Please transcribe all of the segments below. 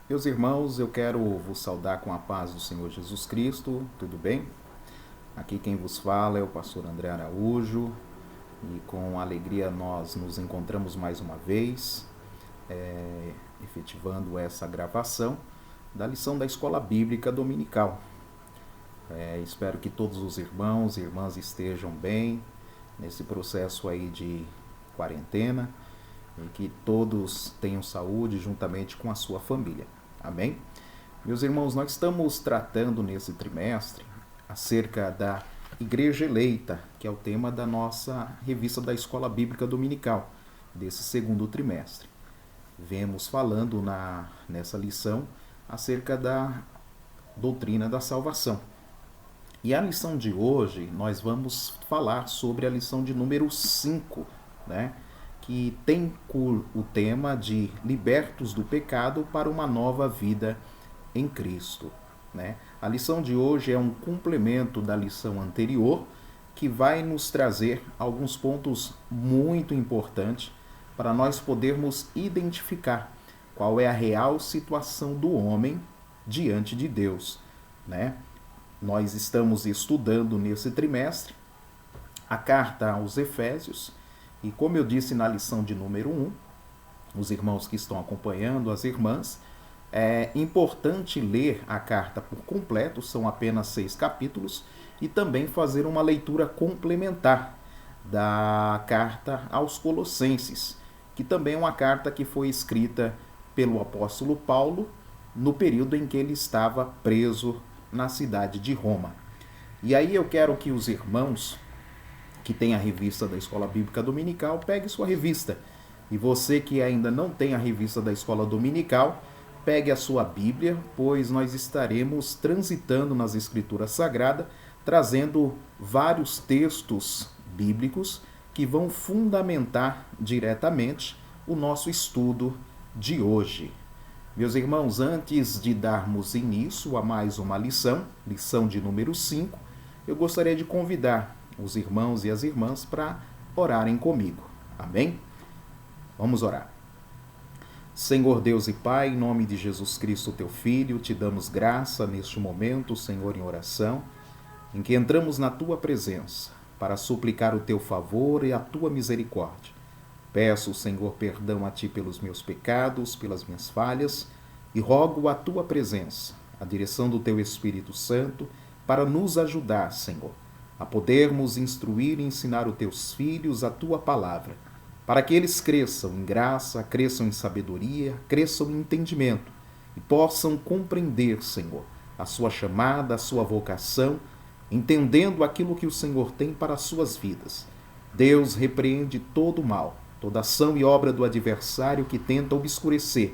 Meus irmãos, eu quero vos saudar com a paz do Senhor Jesus Cristo, tudo bem? Aqui quem vos fala é o pastor André Araújo e com alegria nós nos encontramos mais uma vez, efetivando essa gravação da lição da Escola Bíblica Dominical. Espero que todos os irmãos e irmãs estejam bem nesse processo aí de quarentena e que todos tenham saúde juntamente com a sua família. Amém? Meus irmãos, nós estamos tratando nesse trimestre acerca da Igreja Eleita, que é o tema da nossa revista da Escola Bíblica Dominical, desse segundo trimestre. Vemos falando nessa lição acerca da doutrina da salvação. E a lição de hoje, nós vamos falar sobre a lição de número 5, né? Que tem o tema de libertos do pecado para uma nova vida em Cristo, né? A lição de hoje é um complemento da lição anterior, que vai nos trazer alguns pontos muito importantes para nós podermos identificar qual é a real situação do homem diante de Deus, né? Nós estamos estudando nesse trimestre a carta aos Efésios, e como eu disse na lição de número 1, os irmãos que estão acompanhando, as irmãs, é importante ler a carta por completo, são apenas 6 capítulos, e também fazer uma leitura complementar da carta aos Colossenses, que também é uma carta que foi escrita pelo apóstolo Paulo no período em que ele estava preso na cidade de Roma. E aí eu quero que os irmãos que tem a revista da Escola Bíblica Dominical, pegue sua revista. E você que ainda não tem a revista da Escola Dominical, pegue a sua Bíblia, pois nós estaremos transitando nas Escrituras Sagradas, trazendo vários textos bíblicos que vão fundamentar diretamente o nosso estudo de hoje. Meus irmãos, antes de darmos início a mais uma lição de número 5, eu gostaria de convidar os irmãos e as irmãs para orarem comigo. Amém? Vamos orar. Senhor Deus e Pai, em nome de Jesus Cristo, teu Filho, te damos graça neste momento, Senhor, em oração, em que entramos na tua presença para suplicar o teu favor e a tua misericórdia. Peço, Senhor, perdão a ti pelos meus pecados, pelas minhas falhas, e rogo a tua presença, a direção do teu Espírito Santo, para nos ajudar, Senhor, a podermos instruir e ensinar os teus filhos a tua palavra, para que eles cresçam em graça, cresçam em sabedoria, cresçam em entendimento e possam compreender, Senhor, a sua chamada, a sua vocação, entendendo aquilo que o Senhor tem para as suas vidas. Deus repreende todo o mal, toda ação e obra do adversário que tenta obscurecer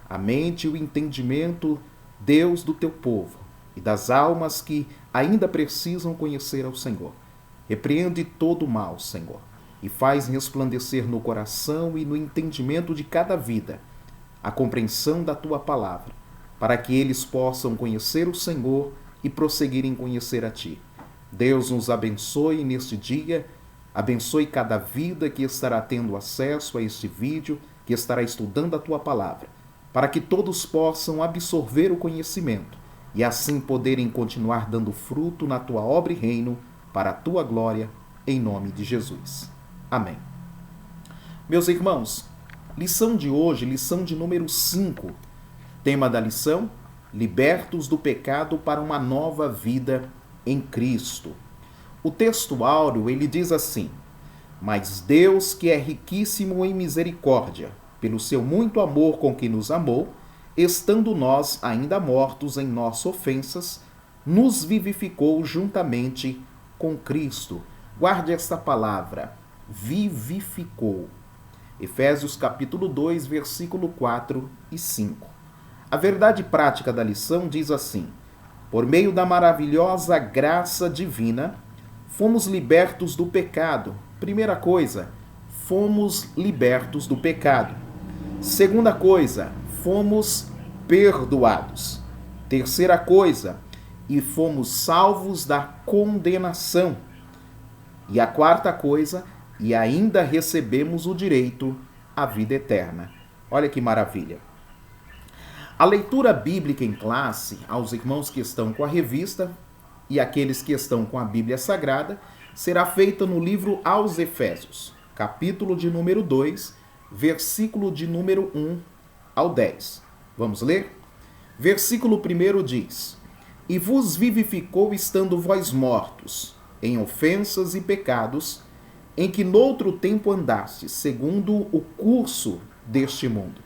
a mente e o entendimento, Deus, do teu povo e das almas que ainda precisam conhecer ao Senhor. Repreende todo o mal, Senhor, e faz resplandecer no coração e no entendimento de cada vida a compreensão da tua palavra, para que eles possam conhecer o Senhor e prosseguir em conhecer a ti. Deus nos abençoe neste dia, abençoe cada vida que estará tendo acesso a este vídeo, que estará estudando a tua palavra, para que todos possam absorver o conhecimento e assim poderem continuar dando fruto na tua obra e reino, para a tua glória, em nome de Jesus. Amém. Meus irmãos, lição de hoje, lição de número 5. Tema da lição: libertos do pecado para uma nova vida em Cristo. O texto áureo, ele diz assim: mas Deus, que é riquíssimo em misericórdia, pelo seu muito amor com que nos amou, estando nós ainda mortos em nossas ofensas, nos vivificou juntamente com Cristo. Guarde esta palavra, vivificou. Efésios capítulo 2, versículo 4 e 5. A verdade prática da lição diz assim: por meio da maravilhosa graça divina, fomos libertos do pecado. Primeira coisa, fomos libertos do pecado. Segunda coisa, fomos perdoados. Terceira coisa, e fomos salvos da condenação. E a quarta coisa, e ainda recebemos o direito à vida eterna. Olha que maravilha. A leitura bíblica em classe, aos irmãos que estão com a revista e aqueles que estão com a Bíblia Sagrada, será feita no livro aos Efésios, capítulo de número 2, versículo de número 1 ao 10. Vamos ler? Versículo 1 diz: E vos vivificou estando vós mortos, em ofensas e pecados, em que noutro tempo andastes, segundo o curso deste mundo,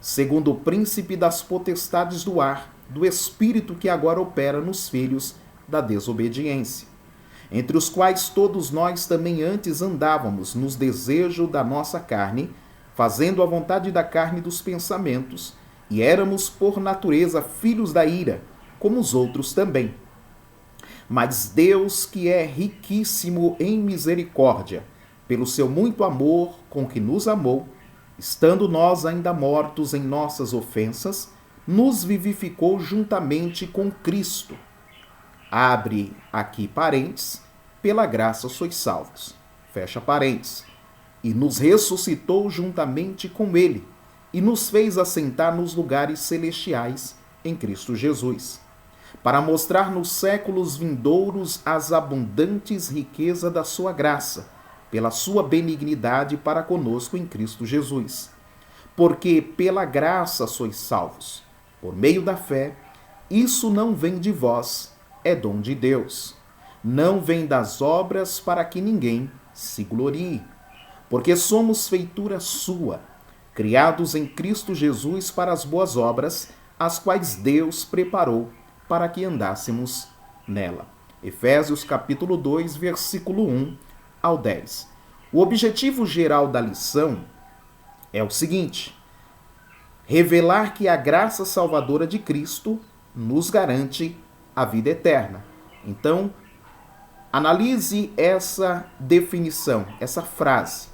segundo o príncipe das potestades do ar, do espírito que agora opera nos filhos da desobediência, entre os quais todos nós também antes andávamos nos desejos da nossa carne, fazendo a vontade da carne e dos pensamentos, e éramos por natureza filhos da ira, como os outros também. Mas Deus, que é riquíssimo em misericórdia, pelo seu muito amor com que nos amou, estando nós ainda mortos em nossas ofensas, nos vivificou juntamente com Cristo. Abre aqui parênteses, pela graça sois salvos. Fecha parênteses. E nos ressuscitou juntamente com ele, e nos fez assentar nos lugares celestiais em Cristo Jesus, para mostrar nos séculos vindouros as abundantes riquezas da sua graça, pela sua benignidade para conosco em Cristo Jesus. Porque pela graça sois salvos, por meio da fé. Isso não vem de vós, é dom de Deus. Não vem das obras, para que ninguém se glorie. Porque somos feitura sua, criados em Cristo Jesus para as boas obras, as quais Deus preparou para que andássemos nela. Efésios capítulo 2, versículo 1 ao 10. O objetivo geral da lição é o seguinte: revelar que a graça salvadora de Cristo nos garante a vida eterna. Então, analise essa definição, essa frase.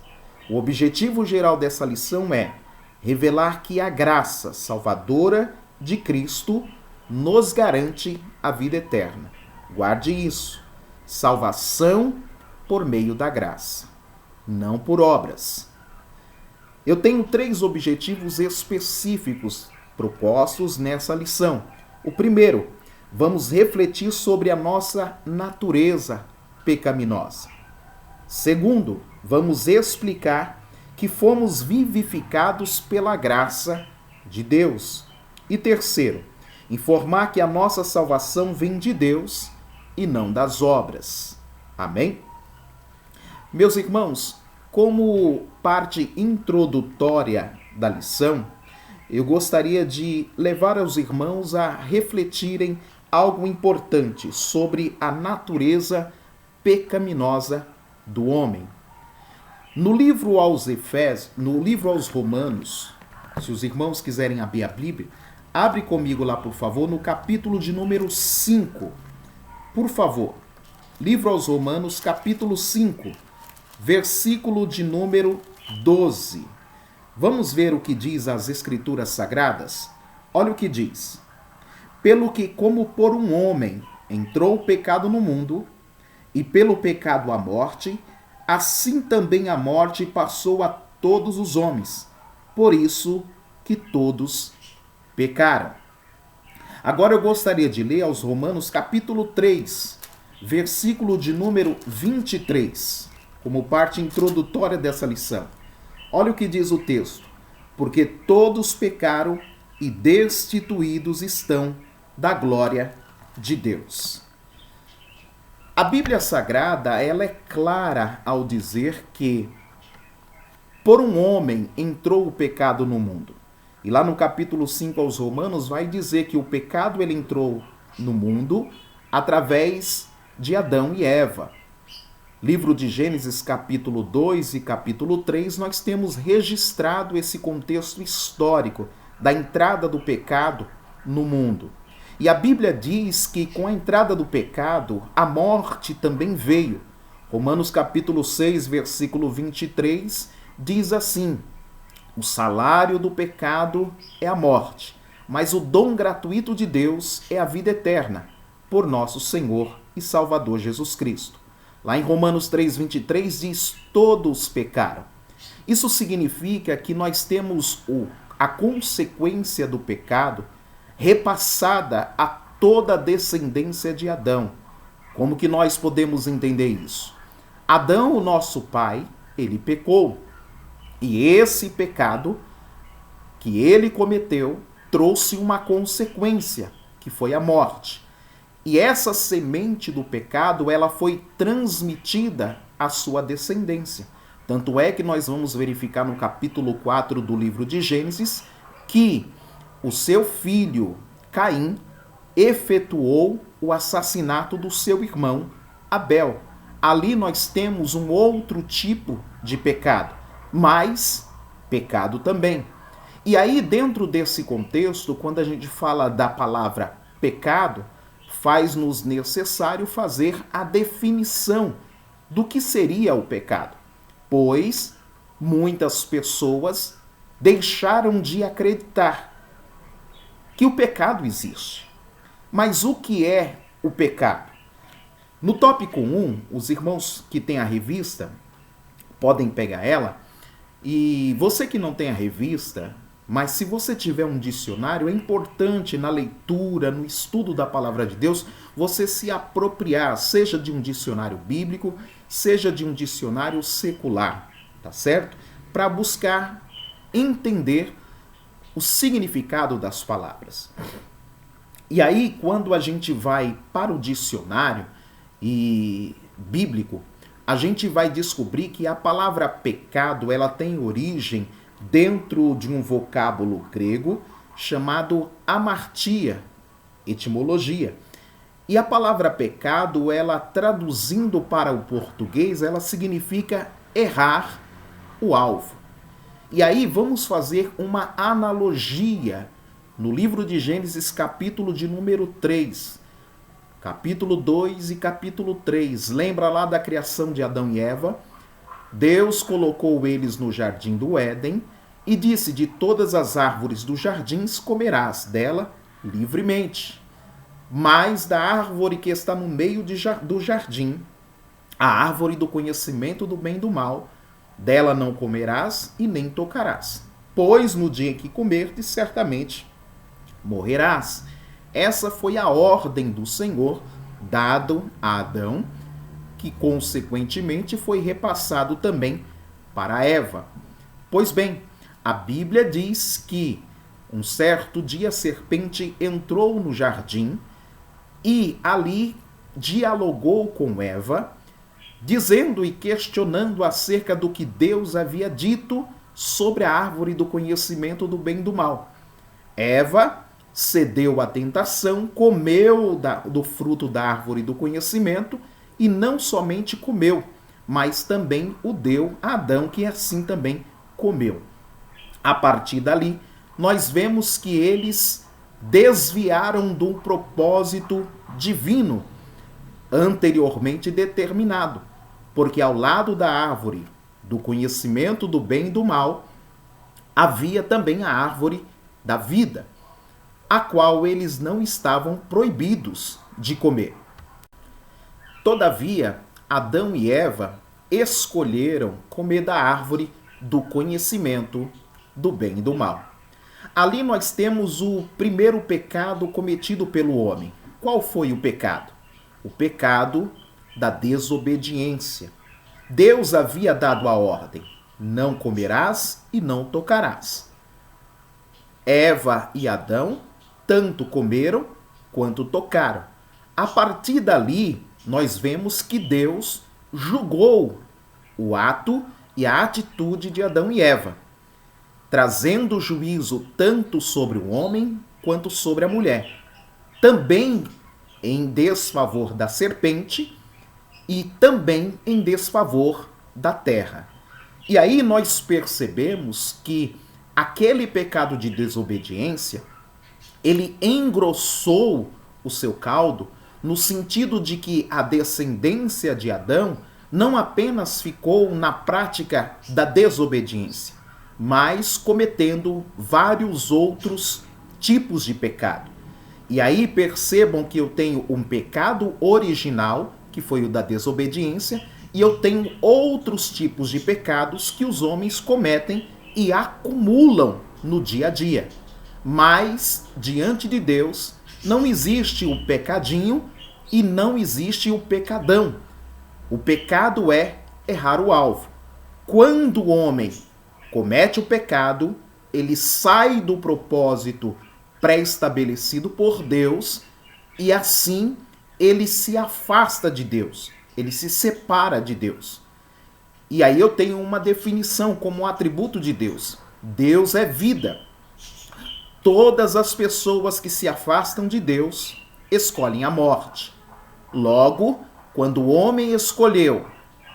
O objetivo geral dessa lição é revelar que a graça salvadora de Cristo nos garante a vida eterna. Guarde isso. Salvação por meio da graça, não por obras. Eu tenho 3 objetivos específicos propostos nessa lição. O primeiro, vamos refletir sobre a nossa natureza pecaminosa. Segundo, vamos explicar que fomos vivificados pela graça de Deus. E terceiro, informar que a nossa salvação vem de Deus e não das obras. Amém? Meus irmãos, como parte introdutória da lição, eu gostaria de levar os irmãos a refletirem algo importante sobre a natureza pecaminosa do homem. No livro aos Efésios, no livro aos Romanos, se os irmãos quiserem abrir a Bíblia, abre comigo lá, por favor, no capítulo de número 5. Por favor, livro aos Romanos, capítulo 5, versículo de número 12. Vamos ver o que diz as Escrituras Sagradas? Olha o que diz. Pelo que, como por um homem entrou o pecado no mundo, e pelo pecado a morte, assim também a morte passou a todos os homens, por isso que todos pecaram. Agora eu gostaria de ler aos Romanos capítulo 3, versículo de número 23, como parte introdutória dessa lição. Olha o que diz o texto. Porque todos pecaram e destituídos estão da glória de Deus. A Bíblia Sagrada, ela é clara ao dizer que por um homem entrou o pecado no mundo. E lá no capítulo 5 aos Romanos vai dizer que o pecado ele entrou no mundo através de Adão e Eva. Livro de Gênesis capítulo 2 e capítulo 3, nós temos registrado esse contexto histórico da entrada do pecado no mundo. E a Bíblia diz que com a entrada do pecado, a morte também veio. Romanos capítulo 6, versículo 23, diz assim: o salário do pecado é a morte, mas o dom gratuito de Deus é a vida eterna, por nosso Senhor e Salvador Jesus Cristo. Lá em Romanos 3, 23 diz: todos pecaram. Isso significa que nós temos a consequência do pecado repassada a toda a descendência de Adão. Como que nós podemos entender isso? Adão, o nosso pai, ele pecou. E esse pecado que ele cometeu trouxe uma consequência, que foi a morte. E essa semente do pecado, ela foi transmitida à sua descendência. Tanto é que nós vamos verificar no capítulo 4 do livro de Gênesis que o seu filho Caim efetuou o assassinato do seu irmão Abel. Ali nós temos um outro tipo de pecado, mas pecado também. E aí, dentro desse contexto, quando a gente fala da palavra pecado, faz-nos necessário fazer a definição do que seria o pecado, pois muitas pessoas deixaram de acreditar que o pecado existe. Mas o que é o pecado? No tópico 1, os irmãos que têm a revista podem pegar ela, e você que não tem a revista, mas se você tiver um dicionário, é importante na leitura, no estudo da palavra de Deus, você se apropriar, seja de um dicionário bíblico, seja de um dicionário secular, tá certo? Para buscar entender o significado das palavras. E aí, quando a gente vai para o dicionário bíblico, a gente vai descobrir que a palavra pecado, ela tem origem dentro de um vocábulo grego chamado amartia, etimologia. E a palavra pecado, ela traduzindo para o português, ela significa errar o alvo. E aí vamos fazer uma analogia no livro de Gênesis, capítulo de número 3, capítulo 2 e capítulo 3. Lembra lá da criação de Adão e Eva? Deus colocou eles no jardim do Éden e disse: de todas as árvores do jardim comerás dela livremente, mas da árvore que está no meio do jardim, a árvore do conhecimento do bem e do mal, dela não comerás e nem tocarás, pois no dia que comerdes, certamente morrerás. Essa foi a ordem do Senhor dado a Adão, que consequentemente foi repassado também para Eva. Pois bem, a Bíblia diz que um certo dia a serpente entrou no jardim e ali dialogou com Eva, dizendo e questionando acerca do que Deus havia dito sobre a árvore do conhecimento do bem e do mal. Eva cedeu à tentação, comeu do fruto da árvore do conhecimento e não somente comeu, mas também o deu a Adão, que assim também comeu. A partir dali, nós vemos que eles desviaram do propósito divino anteriormente determinado, porque ao lado da árvore do conhecimento do bem e do mal, havia também a árvore da vida, a qual eles não estavam proibidos de comer. Todavia, Adão e Eva escolheram comer da árvore do conhecimento do bem e do mal. Ali nós temos o primeiro pecado cometido pelo homem. Qual foi o pecado? O pecado da desobediência. Deus havia dado a ordem: não comerás e não tocarás. Eva e Adão tanto comeram quanto tocaram. A partir dali, nós vemos que Deus julgou o ato e a atitude de Adão e Eva, trazendo juízo tanto sobre o homem quanto sobre a mulher. Também em desfavor da serpente e também em desfavor da terra. E aí nós percebemos que aquele pecado de desobediência, ele engrossou o seu caldo no sentido de que a descendência de Adão não apenas ficou na prática da desobediência, mas cometendo vários outros tipos de pecado. E aí percebam que eu tenho um pecado original, que foi o da desobediência, e eu tenho outros tipos de pecados que os homens cometem e acumulam no dia a dia. Mas, diante de Deus, não existe o pecadinho e não existe o pecadão. O pecado é errar o alvo. Quando o homem comete o pecado, ele sai do propósito pré-estabelecido por Deus e assim ele se afasta de Deus, ele se separa de Deus. E aí eu tenho uma definição como um atributo de Deus. Deus é vida. Todas as pessoas que se afastam de Deus escolhem a morte. Logo, quando o homem escolheu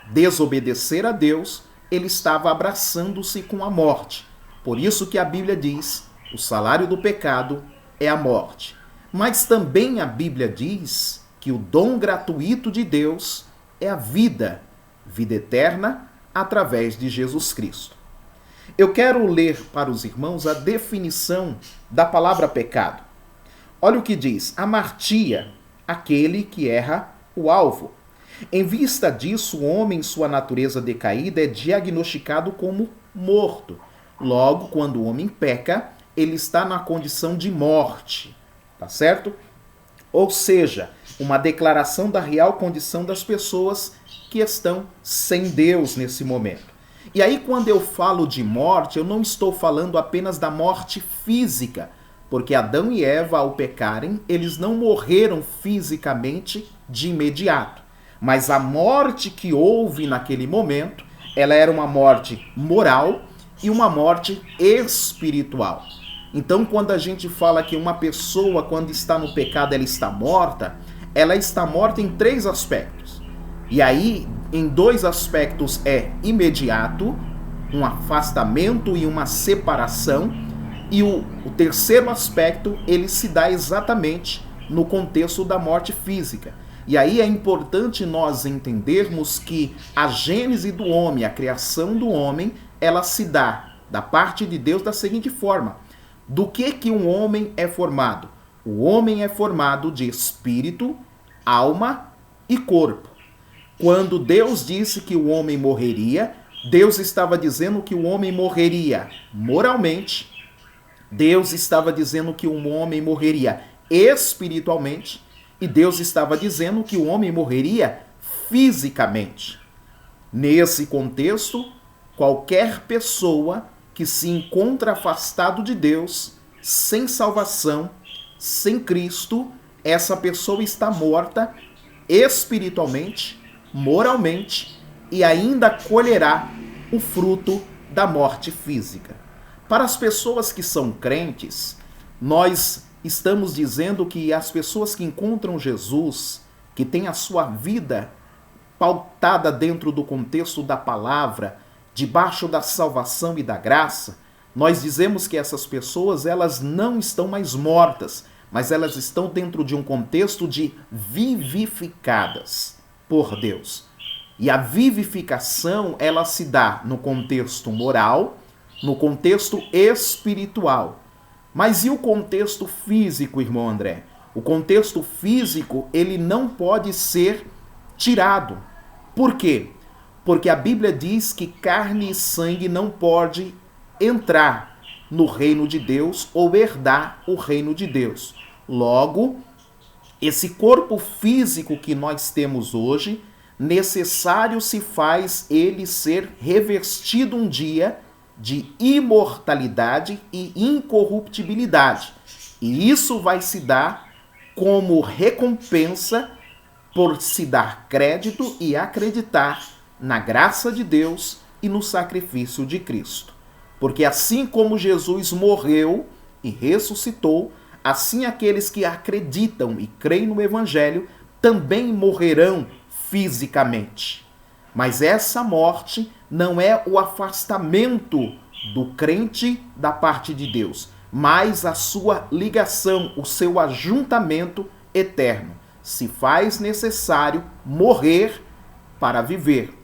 desobedecer a Deus, ele estava abraçando-se com a morte. Por isso que a Bíblia diz: o salário do pecado é a morte. Mas também a Bíblia diz que o dom gratuito de Deus é a vida, vida eterna, através de Jesus Cristo. Eu quero ler para os irmãos a definição da palavra pecado. Olha o que diz: amartia, aquele que erra o alvo. Em vista disso, o homem, em sua natureza decaída, é diagnosticado como morto. Logo, quando o homem peca, ele está na condição de morte. Tá certo? Ou seja, uma declaração da real condição das pessoas que estão sem Deus nesse momento. E aí, quando eu falo de morte, eu não estou falando apenas da morte física, porque Adão e Eva, ao pecarem, eles não morreram fisicamente de imediato. Mas a morte que houve naquele momento, ela era uma morte moral e uma morte espiritual. Então, quando a gente fala que uma pessoa, quando está no pecado, ela está morta em 3 aspectos. E aí, em 2 aspectos é imediato, um afastamento e uma separação. E o terceiro aspecto, ele se dá exatamente no contexto da morte física. E aí é importante nós entendermos que a gênese do homem, a criação do homem, ela se dá da parte de Deus da seguinte forma: do que um homem é formado? O homem é formado de espírito, alma e corpo. Quando Deus disse que o homem morreria, Deus estava dizendo que o homem morreria moralmente, Deus estava dizendo que o homem morreria espiritualmente, e Deus estava dizendo que o homem morreria fisicamente. Nesse contexto, qualquer pessoa que se encontra afastado de Deus, sem salvação, sem Cristo, essa pessoa está morta espiritualmente, moralmente e ainda colherá o fruto da morte física. Para as pessoas que são crentes, nós estamos dizendo que as pessoas que encontram Jesus, que têm a sua vida pautada dentro do contexto da palavra, debaixo da salvação e da graça, nós dizemos que essas pessoas, elas não estão mais mortas, mas elas estão dentro de um contexto de vivificadas por Deus. E a vivificação, ela se dá no contexto moral, no contexto espiritual. Mas e o contexto físico, irmão André? O contexto físico, ele não pode ser tirado. Por quê? Porque a Bíblia diz que carne e sangue não pode entrar no reino de Deus ou herdar o reino de Deus. Logo, esse corpo físico que nós temos hoje, necessário se faz ele ser revestido um dia de imortalidade e incorruptibilidade. E isso vai se dar como recompensa por se dar crédito e acreditar na graça de Deus e no sacrifício de Cristo. Porque assim como Jesus morreu e ressuscitou, assim aqueles que acreditam e creem no Evangelho também morrerão fisicamente. Mas essa morte não é o afastamento do crente da parte de Deus, mas a sua ligação, o seu ajuntamento eterno. Se faz necessário morrer para viver.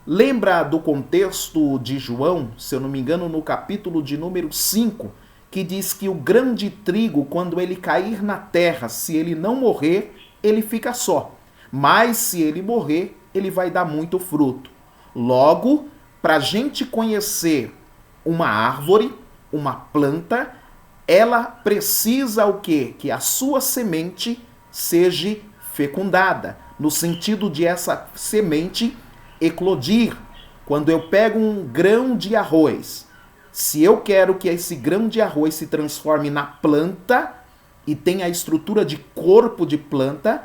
Lembra do contexto de João, se eu não me engano, no capítulo de número 5, que diz que o grão de trigo, quando ele cair na terra, se ele não morrer, ele fica só. Mas se ele morrer, ele vai dar muito fruto. Logo, para a gente conhecer uma árvore, uma planta, ela precisa o quê? Que a sua semente seja fecundada, no sentido de essa semente eclodir. Quando eu pego um grão de arroz, se eu quero que esse grão de arroz se transforme na planta e tenha a estrutura de corpo de planta,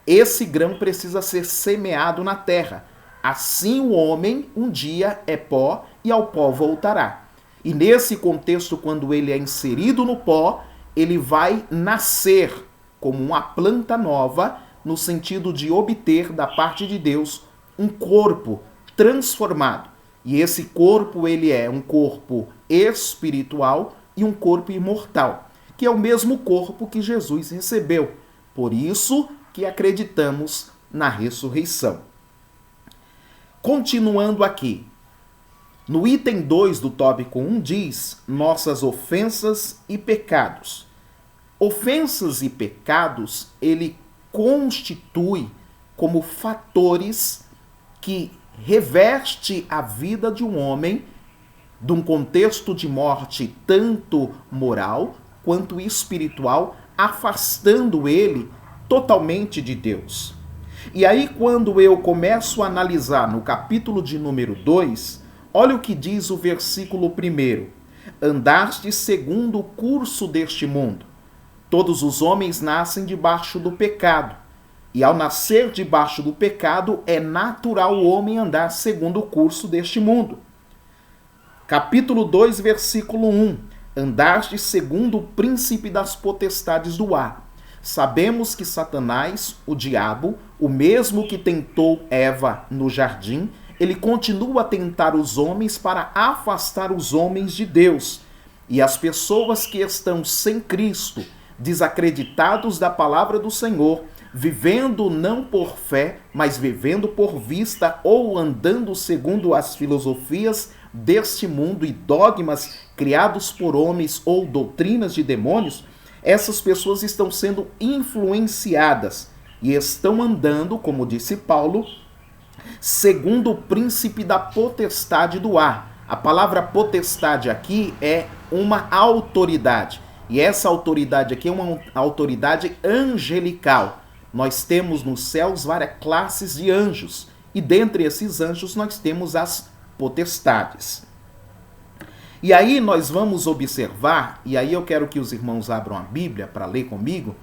esse grão precisa ser semeado na terra. Assim o homem um dia é pó e ao pó voltará. E nesse contexto, quando ele é inserido no pó, ele vai nascer como uma planta nova, no sentido de obter da parte de Deus um corpo transformado. E esse corpo, ele é um corpo espiritual e um corpo imortal, que é o mesmo corpo que Jesus recebeu. Por isso que acreditamos na ressurreição. Continuando aqui, no item 2 do tópico 1 diz nossas ofensas e pecados. Ofensas e pecados, ele constitui como fatores que reveste a vida de um homem de um contexto de morte tanto moral quanto espiritual, afastando ele totalmente de Deus. E aí, quando eu começo a analisar no capítulo de número 2, olha o que diz o versículo 1. Andaste segundo o curso deste mundo. Todos os homens nascem debaixo do pecado. E ao nascer debaixo do pecado, é natural o homem andar segundo o curso deste mundo. Capítulo 2, versículo 1. Andaste segundo o príncipe das potestades do ar. Sabemos que Satanás, o diabo, o mesmo que tentou Eva no jardim, ele continua a tentar os homens para afastar os homens de Deus. E as pessoas que estão sem Cristo, desacreditados da palavra do Senhor, vivendo não por fé, mas vivendo por vista ou andando segundo as filosofias deste mundo e dogmas criados por homens ou doutrinas de demônios, essas pessoas estão sendo influenciadas e estão andando, como disse Paulo, segundo o príncipe da potestade do ar. A palavra potestade aqui é uma autoridade. E essa autoridade aqui é uma autoridade angelical. Nós temos nos céus várias classes de anjos. E dentre esses anjos nós temos as potestades. E aí nós vamos observar, e aí eu quero que os irmãos abram a Bíblia para ler comigo,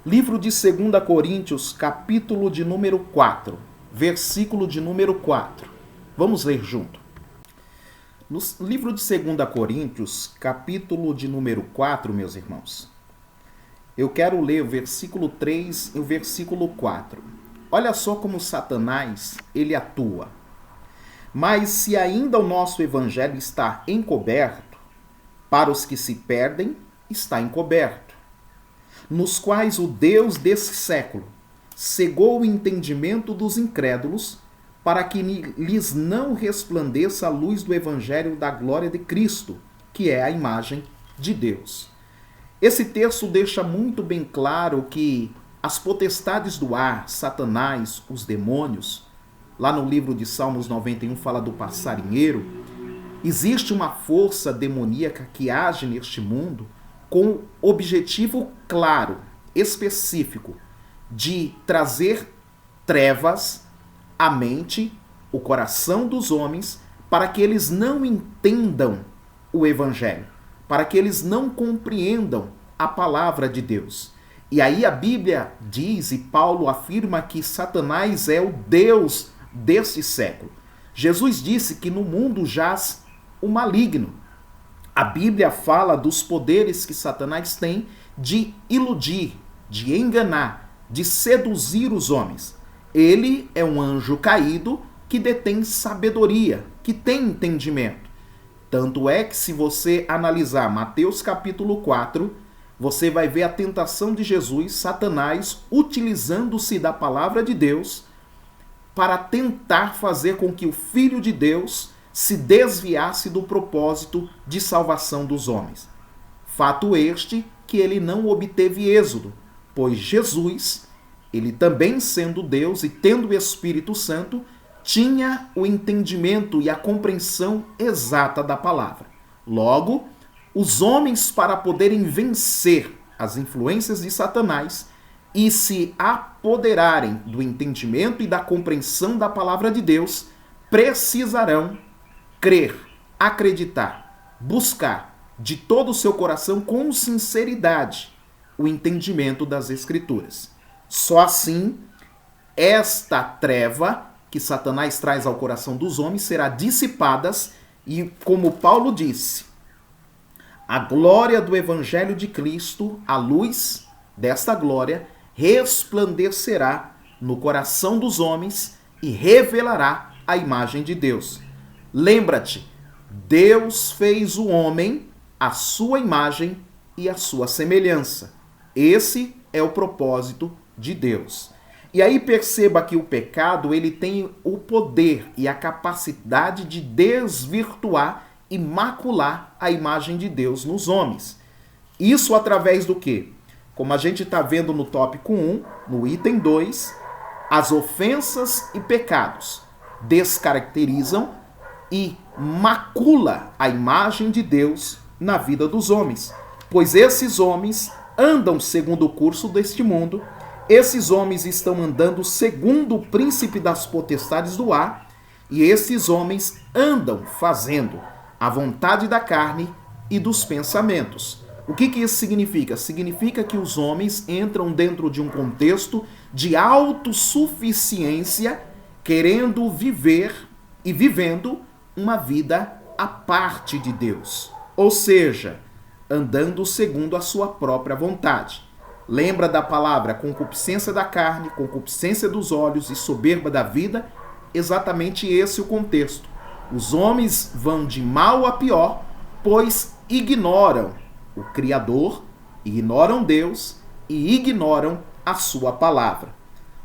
livro de 2 Coríntios, capítulo de número 4, versículo de número 4. Vamos ler junto. No livro de 2 Coríntios, capítulo de número 4, meus irmãos, eu quero ler o versículo 3 e o versículo 4. Olha só como Satanás, ele atua. Mas se ainda o nosso evangelho está encoberto, para os que se perdem, está encoberto, nos quais o Deus desse século cegou o entendimento dos incrédulos, para que lhes não resplandeça a luz do evangelho da glória de Cristo, que é a imagem de Deus. Esse texto deixa muito bem claro que as potestades do ar, Satanás, os demônios, lá no livro de Salmos 91 fala do passarinheiro, existe uma força demoníaca que age neste mundo com objetivo claro, específico, de trazer trevas à mente, o coração dos homens, para que eles não entendam o evangelho, para que eles não compreendam a palavra de Deus. E aí a Bíblia diz, e Paulo afirma, que Satanás é o Deus deste século. Jesus disse que no mundo jaz o maligno. A Bíblia fala dos poderes que Satanás tem de iludir, de enganar, de seduzir os homens. Ele é um anjo caído que detém sabedoria, que tem entendimento. Tanto é que se você analisar Mateus capítulo 4, você vai ver a tentação de Jesus, Satanás, utilizando-se da palavra de Deus para tentar fazer com que o Filho de Deus se desviasse do propósito de salvação dos homens. Fato este que ele não obteve êxodo, pois Jesus, ele também sendo Deus e tendo o Espírito Santo, tinha o entendimento e a compreensão exata da palavra. Logo, Os homens, para poderem vencer as influências de Satanás e se apoderarem do entendimento e da compreensão da palavra de Deus, precisarão crer, acreditar, buscar de todo o seu coração com sinceridade o entendimento das Escrituras. Só assim, esta treva que Satanás traz ao coração dos homens será dissipada e, como Paulo disse, a glória do Evangelho de Cristo, a luz desta glória, resplandecerá no coração dos homens e revelará a imagem de Deus. Lembra-te, Deus fez o homem à sua imagem e à sua semelhança. Esse é o propósito de Deus. E aí perceba que o pecado, ele tem o poder e a capacidade de desvirtuar e macular a imagem de Deus nos homens. Isso através do quê? Como a gente está vendo no tópico 1, no item 2, as ofensas e pecados descaracterizam e macula a imagem de Deus na vida dos homens, pois esses homens andam segundo o curso deste mundo, esses homens estão andando segundo o príncipe das potestades do ar, e esses homens andam fazendo a vontade da carne e dos pensamentos. O que isso significa? Significa que os homens entram dentro de um contexto de autossuficiência, querendo viver e vivendo uma vida à parte de Deus. Ou seja, andando segundo a sua própria vontade. Lembra da palavra concupiscência da carne, concupiscência dos olhos e soberba da vida? Exatamente esse o contexto. Os homens vão de mal a pior, pois ignoram o Criador, ignoram Deus e ignoram a sua palavra.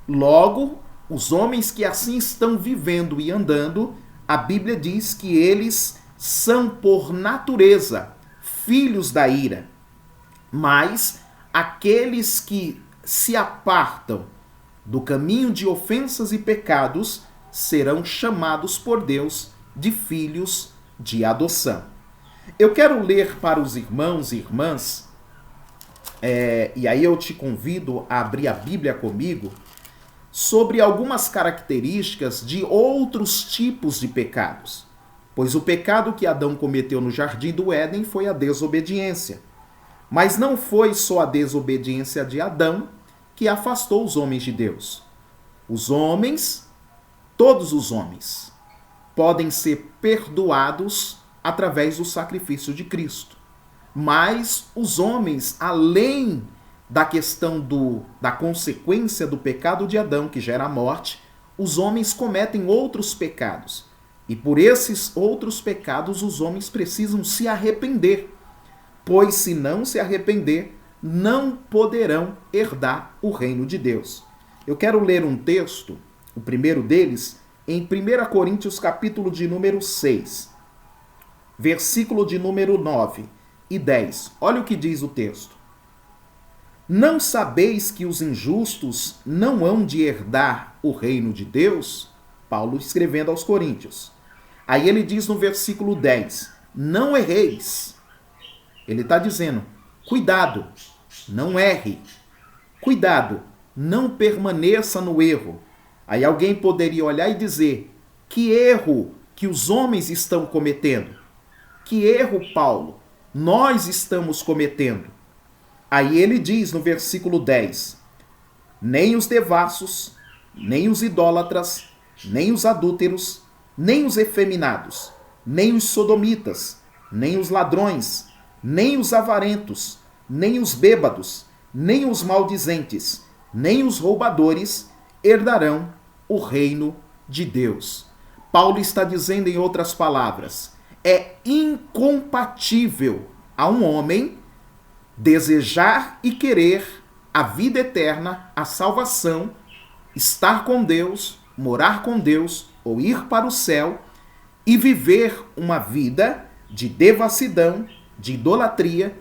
Logo, os homens que assim estão vivendo e andando, a Bíblia diz que eles são por natureza filhos da ira. Mas aqueles que se apartam do caminho de ofensas e pecados serão chamados por Deus de filhos de adoção. Eu quero ler para os irmãos e irmãs, e aí eu te convido a abrir a Bíblia comigo, sobre algumas características de outros tipos de pecados. Pois o pecado que Adão cometeu no Jardim do Éden foi a desobediência. Mas não foi só a desobediência de Adão que afastou os homens de Deus. Os homens, todos os homens, podem ser perdoados através do sacrifício de Cristo. Mas os homens, além da questão da consequência do pecado de Adão, que gera a morte, os homens cometem outros pecados. E por esses outros pecados, os homens precisam se arrepender. Pois se não se arrepender, não poderão herdar o reino de Deus. Eu quero ler um texto, o primeiro deles, em 1 Coríntios capítulo de número 6, versículo de número 9 e 10. Olha o que diz o texto. Não sabeis que os injustos não hão de herdar o reino de Deus? Paulo escrevendo aos Coríntios. Aí ele diz no versículo 10, não erreis. Ele está dizendo, cuidado, não erre. Cuidado, não permaneça no erro. Aí alguém poderia olhar e dizer, que erro que os homens estão cometendo? Que erro, Paulo, nós estamos cometendo? Aí ele diz no versículo 10, nem os devassos, nem os idólatras, nem os adúlteros, nem os efeminados, nem os sodomitas, nem os ladrões, nem os avarentos, nem os bêbados, nem os maldizentes, nem os roubadores herdarão o reino de Deus. Paulo está dizendo, em outras palavras, é incompatível a um homem desejar e querer a vida eterna, a salvação, estar com Deus, morar com Deus ou ir para o céu e viver uma vida de devassidão, de idolatria,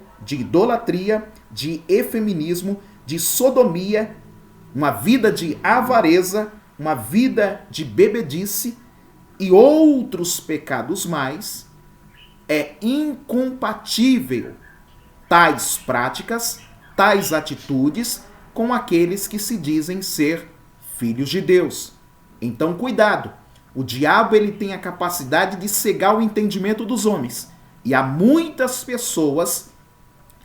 de efeminismo, de sodomia, uma vida de avareza, uma vida de bebedice e outros pecados mais, é incompatível tais práticas, tais atitudes com aqueles que se dizem ser filhos de Deus. Então, cuidado. O diabo ele tem a capacidade de cegar o entendimento dos homens. E há muitas pessoas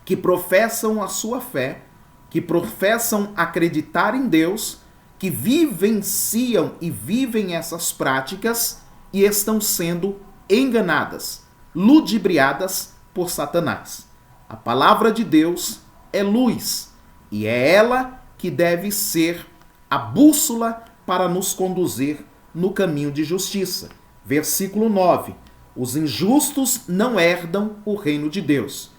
que professam a sua fé, que professam acreditar em Deus, que vivenciam e vivem essas práticas e estão sendo enganadas, ludibriadas por Satanás. A palavra de Deus é luz e é ela que deve ser a bússola para nos conduzir no caminho de justiça. Versículo 9. Os injustos não herdam o reino de Deus.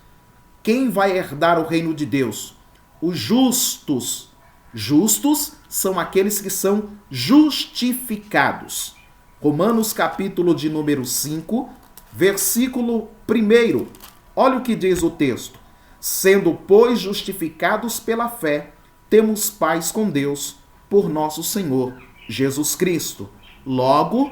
Quem vai herdar o reino de Deus? Os justos. Justos são aqueles que são justificados. Romanos capítulo de número 5, versículo 1. Olha o que diz o texto. Sendo, pois, justificados pela fé, temos paz com Deus por nosso Senhor Jesus Cristo. Logo,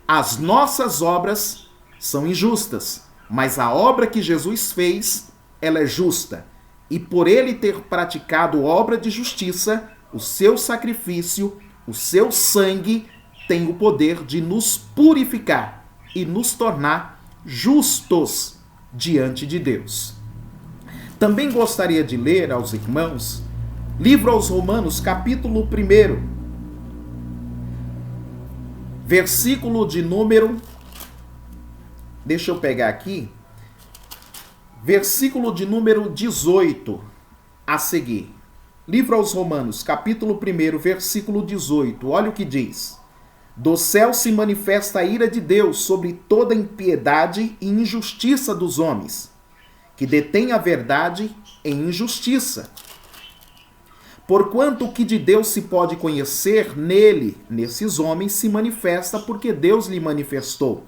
as nossas obras são injustas, mas a obra que Jesus fez, ela é justa. E por ele ter praticado obra de justiça, o seu sacrifício, o seu sangue, tem o poder de nos purificar e nos tornar justos diante de Deus. Também gostaria de ler aos irmãos, livro aos Romanos, capítulo 1, versículo de número, deixa eu pegar aqui, versículo de número 18 a seguir. Livro aos Romanos, capítulo 1, versículo 18. Olha o que diz. Do céu se manifesta a ira de Deus sobre toda impiedade e injustiça dos homens, que detêm a verdade em injustiça. Porquanto o que de Deus se pode conhecer nele, nesses homens, se manifesta porque Deus lhe manifestou.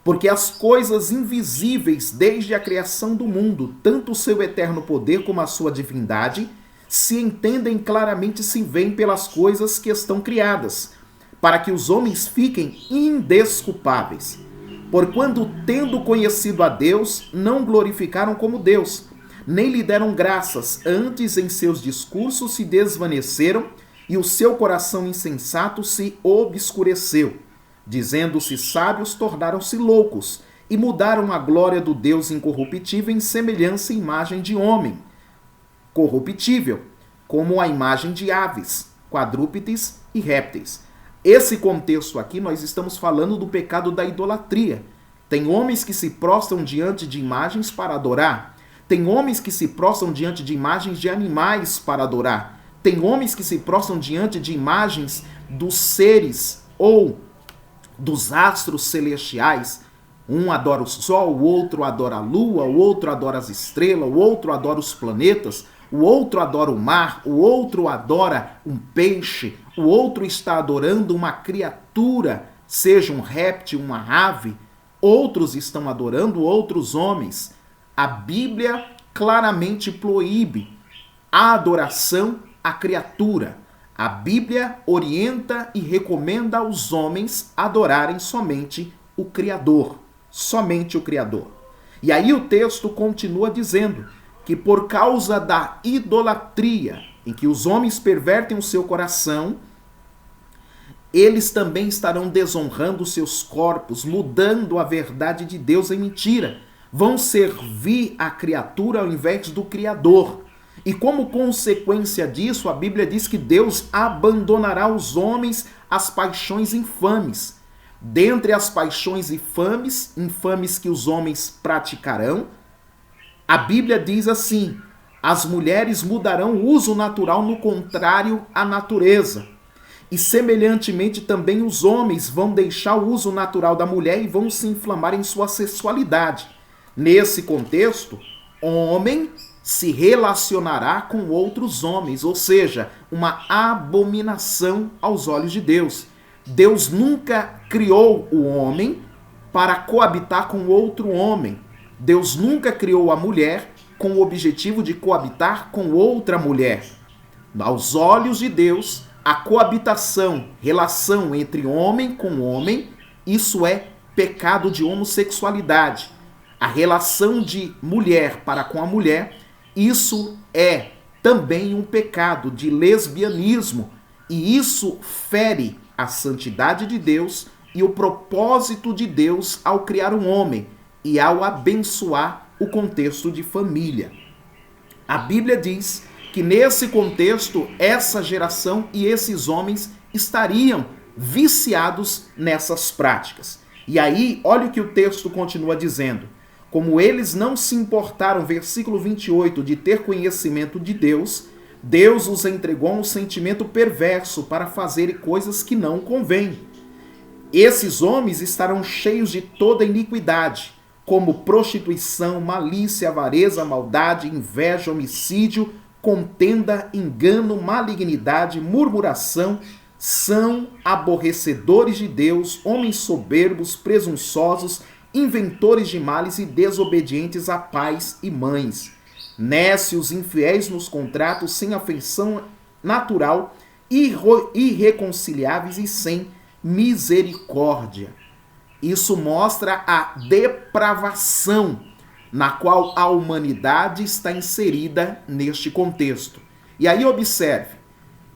Porque as coisas invisíveis desde a criação do mundo, tanto o seu eterno poder como a sua divindade, se entendem claramente, se veem pelas coisas que estão criadas, para que os homens fiquem indesculpáveis. Porquanto, tendo conhecido a Deus, não glorificaram como Deus, nem lhe deram graças, antes em seus discursos se desvaneceram, e o seu coração insensato se obscureceu. Dizendo-se sábios, tornaram-se loucos, e mudaram a glória do Deus incorruptível em semelhança e imagem de homem corruptível, como a imagem de aves, quadrúpedes e répteis. Esse contexto aqui, nós estamos falando do pecado da idolatria. Tem homens que se prostram diante de imagens para adorar. Tem homens que se prostram diante de imagens de animais para adorar. Tem homens que se prostram diante de imagens dos seres ou dos astros celestiais. Um adora o sol, o outro adora a lua, o outro adora as estrelas, o outro adora os planetas, o outro adora o mar, o outro adora um peixe, o outro está adorando uma criatura, seja um réptil, uma ave. Outros estão adorando outros homens. A Bíblia claramente proíbe a adoração à criatura. A Bíblia orienta e recomenda aos homens adorarem somente o Criador. Somente o Criador. E aí o texto continua dizendo que por causa da idolatria, em que os homens pervertem o seu coração, eles também estarão desonrando seus corpos, mudando a verdade de Deus em mentira. Vão servir a criatura ao invés do Criador. E como consequência disso, a Bíblia diz que Deus abandonará os homens às paixões infames. Dentre as paixões infames que os homens praticarão, a Bíblia diz assim: as mulheres mudarão o uso natural no contrário à natureza. E semelhantemente também os homens vão deixar o uso natural da mulher e vão se inflamar em sua sexualidade. Nesse contexto, homem se relacionará com outros homens, ou seja, uma abominação aos olhos de Deus. Deus nunca criou o homem para coabitar com outro homem. Deus nunca criou a mulher com o objetivo de coabitar com outra mulher. Aos olhos de Deus, a coabitação, relação entre homem com homem, isso é pecado de homossexualidade. a relação de mulher para com a mulher, isso é também um pecado de lesbianismo, e isso fere a santidade de Deus e o propósito de Deus ao criar um homem e ao abençoar o contexto de família. A Bíblia diz que nesse contexto, essa geração e esses homens estariam viciados nessas práticas. E aí, olha o que o texto continua dizendo. Como eles não se importaram, versículo 28, de ter conhecimento de Deus, Deus os entregou a um sentimento perverso para fazerem coisas que não convêm. Esses homens estarão cheios de toda iniquidade, como prostituição, malícia, avareza, maldade, inveja, homicídio, contenda, engano, malignidade, murmuração, são aborrecedores de Deus, homens soberbos, presunçosos, inventores de males e desobedientes a pais e mães. Nécios, infiéis nos contratos, sem afeição natural, irreconciliáveis e sem misericórdia. Isso mostra a depravação na qual a humanidade está inserida neste contexto. E aí observe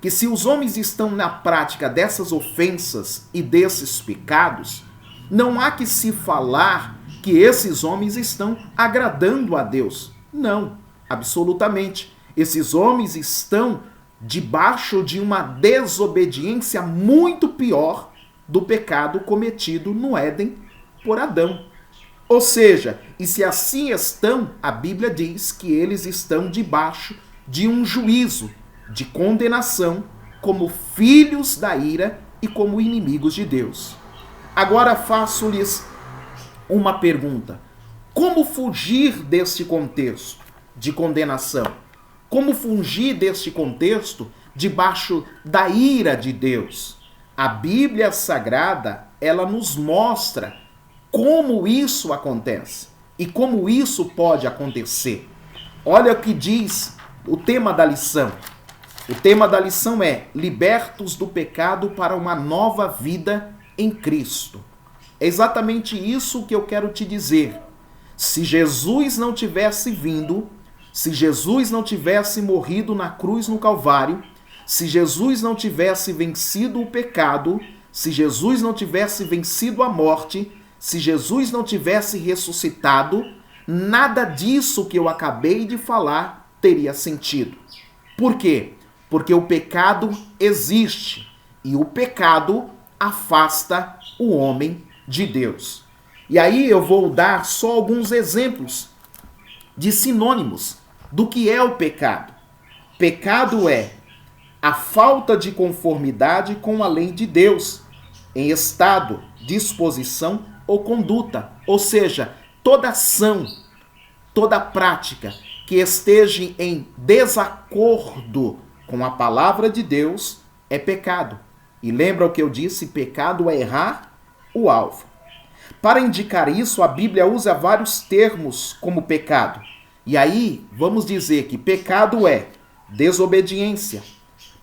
que se os homens estão na prática dessas ofensas e desses pecados, não há que se falar que esses homens estão agradando a Deus. Não, absolutamente. Esses homens estão debaixo de uma desobediência muito pior do pecado cometido no Éden por Adão. Ou seja, e se assim estão, a Bíblia diz que eles estão debaixo de um juízo, de condenação, como filhos da ira e como inimigos de Deus. Agora faço-lhes uma pergunta. Como fugir deste contexto de condenação? Como fugir deste contexto debaixo da ira de Deus? A Bíblia Sagrada, ela nos mostra como isso acontece e como isso pode acontecer. Olha o que diz o tema da lição. O tema da lição é libertos do pecado para uma nova vida em Cristo. É exatamente isso que eu quero te dizer. Se Jesus não tivesse vindo, se Jesus não tivesse morrido na cruz no Calvário, se Jesus não tivesse vencido o pecado, se Jesus não tivesse vencido a morte, se Jesus não tivesse ressuscitado, nada disso que eu acabei de falar teria sentido. Por quê? Porque o pecado existe e o pecado afasta o homem de Deus. E aí eu vou dar só alguns exemplos de sinônimos do que é o pecado. Pecado é a falta de conformidade com a lei de Deus, em estado, disposição ou conduta. Ou seja, toda ação, toda prática que esteja em desacordo com a palavra de Deus é pecado. E lembra o que eu disse? Pecado é errar o alvo. Para indicar isso, a Bíblia usa vários termos como pecado. E aí, vamos dizer que pecado é desobediência.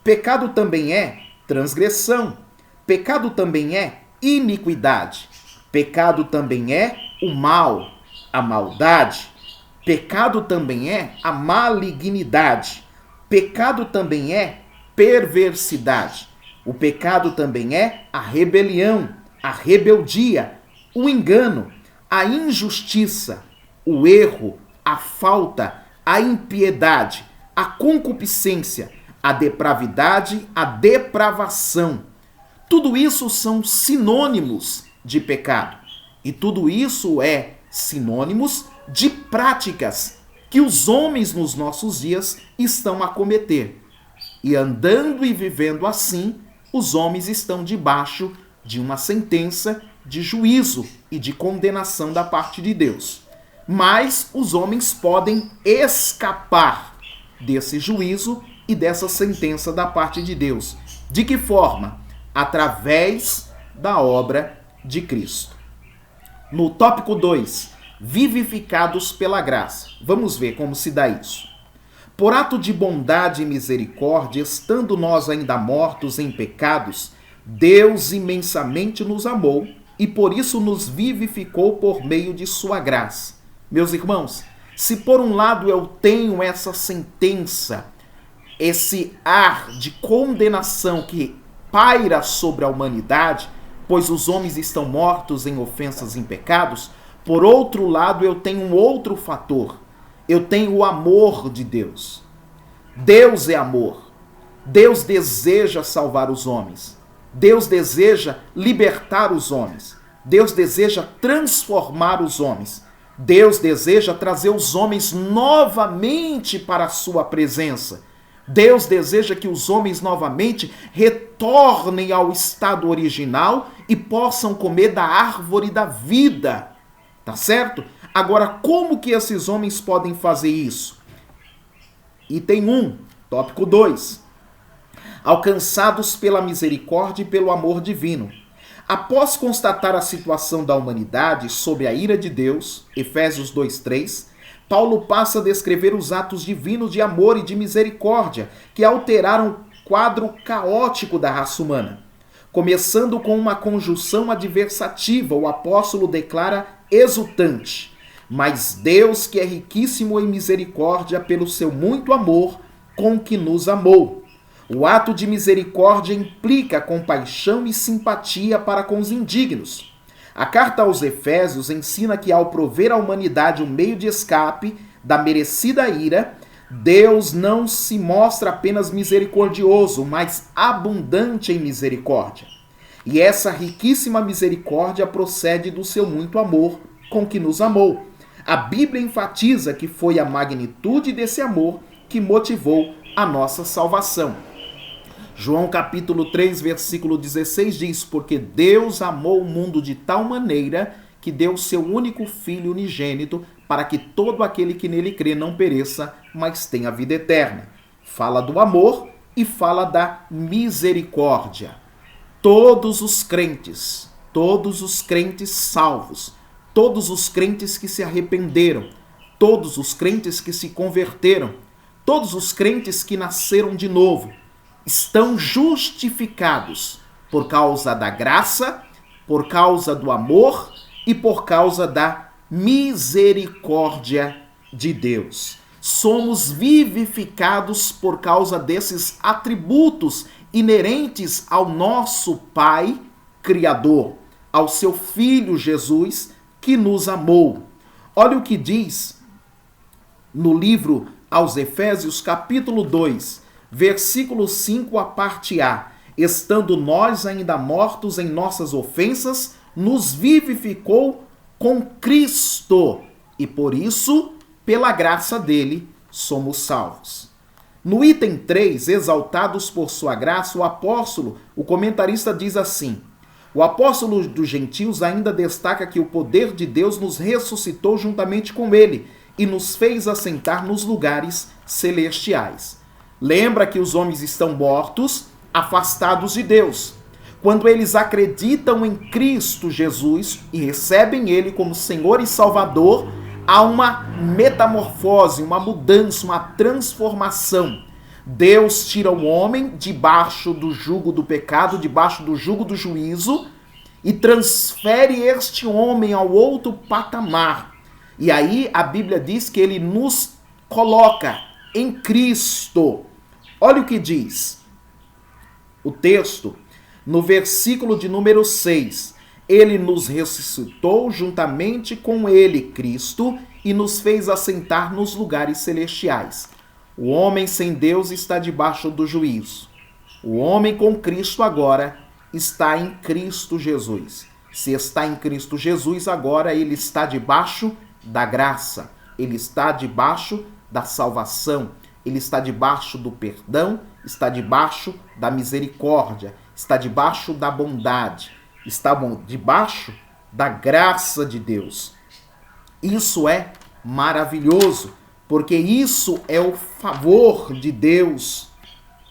Pecado também é transgressão. Pecado também é iniquidade. Pecado também é o mal, a maldade. Pecado também é a malignidade. Pecado também é perversidade. O pecado também é a rebelião, a rebeldia, o engano, a injustiça, o erro, a falta, a impiedade, a concupiscência, a depravidade, a depravação. Tudo isso são sinônimos de pecado. E tudo isso é sinônimos de práticas que os homens nos nossos dias estão a cometer. E andando e vivendo assim, os homens estão debaixo de uma sentença de juízo e de condenação da parte de Deus. Mas os homens podem escapar desse juízo e dessa sentença da parte de Deus. De que forma? Através da obra de Cristo. No tópico 2, vivificados pela graça. Vamos ver como se dá isso. Por ato de bondade e misericórdia, estando nós ainda mortos em pecados, Deus imensamente nos amou e por isso nos vivificou por meio de sua graça. Meus irmãos, se por um lado eu tenho essa sentença, esse ar de condenação que paira sobre a humanidade, pois os homens estão mortos em ofensas e em pecados, por outro lado eu tenho um outro fator. Eu tenho o amor de Deus. Deus é amor. Deus deseja salvar os homens. Deus deseja libertar os homens. Deus deseja transformar os homens. Deus deseja trazer os homens novamente para a sua presença. Deus deseja que os homens novamente retornem ao estado original e possam comer da árvore da vida. Tá certo? Agora, como que esses homens podem fazer isso? Item 1, tópico 2. Alcançados pela misericórdia e pelo amor divino. Após constatar a situação da humanidade sob a ira de Deus, Efésios 2:3, Paulo passa a descrever os atos divinos de amor e de misericórdia que alteraram o quadro caótico da raça humana. Começando com uma conjunção adversativa, o apóstolo declara exultante: mas Deus, que é riquíssimo em misericórdia pelo seu muito amor com que nos amou. O ato de misericórdia implica compaixão e simpatia para com os indignos. A carta aos Efésios ensina que, ao prover à humanidade um meio de escape da merecida ira, Deus não se mostra apenas misericordioso, mas abundante em misericórdia. E essa riquíssima misericórdia procede do seu muito amor com que nos amou. A Bíblia enfatiza que foi a magnitude desse amor que motivou a nossa salvação. João capítulo 3, versículo 16 diz: porque Deus amou o mundo de tal maneira que deu o seu único Filho unigênito para que todo aquele que nele crê não pereça, mas tenha vida eterna. Fala do amor e fala da misericórdia. Todos os crentes salvos, todos os crentes que se arrependeram, todos os crentes que se converteram, todos os crentes que nasceram de novo, estão justificados por causa da graça, por causa do amor e por causa da misericórdia de Deus. Somos vivificados por causa desses atributos inerentes ao nosso Pai Criador, ao seu Filho Jesus, que nos amou. Olha o que diz no livro aos Efésios, capítulo 2, versículo 5, a parte A. Estando nós ainda mortos em nossas ofensas, nos vivificou com Cristo, e por isso, pela graça dele, somos salvos. No item 3, exaltados por sua graça, o comentarista diz assim: o apóstolo dos gentios ainda destaca que o poder de Deus nos ressuscitou juntamente com ele e nos fez assentar nos lugares celestiais. Lembra que os homens estão mortos, afastados de Deus. Quando eles acreditam em Cristo Jesus e recebem ele como Senhor e Salvador, há uma metamorfose, uma mudança, uma transformação. Deus tira o homem debaixo do jugo do pecado, debaixo do jugo do juízo, e transfere este homem ao outro patamar. E aí a Bíblia diz que ele nos coloca em Cristo. Olha o que diz o texto no versículo de número 6. Ele nos ressuscitou juntamente com ele, Cristo, e nos fez assentar nos lugares celestiais. O homem sem Deus está debaixo do juízo. O homem com Cristo agora está em Cristo Jesus. Se está em Cristo Jesus, agora ele está debaixo da graça. Ele está debaixo da salvação. Ele está debaixo do perdão, está debaixo da misericórdia, está debaixo da bondade, está debaixo da graça de Deus. Isso é maravilhoso, porque isso é o favor de Deus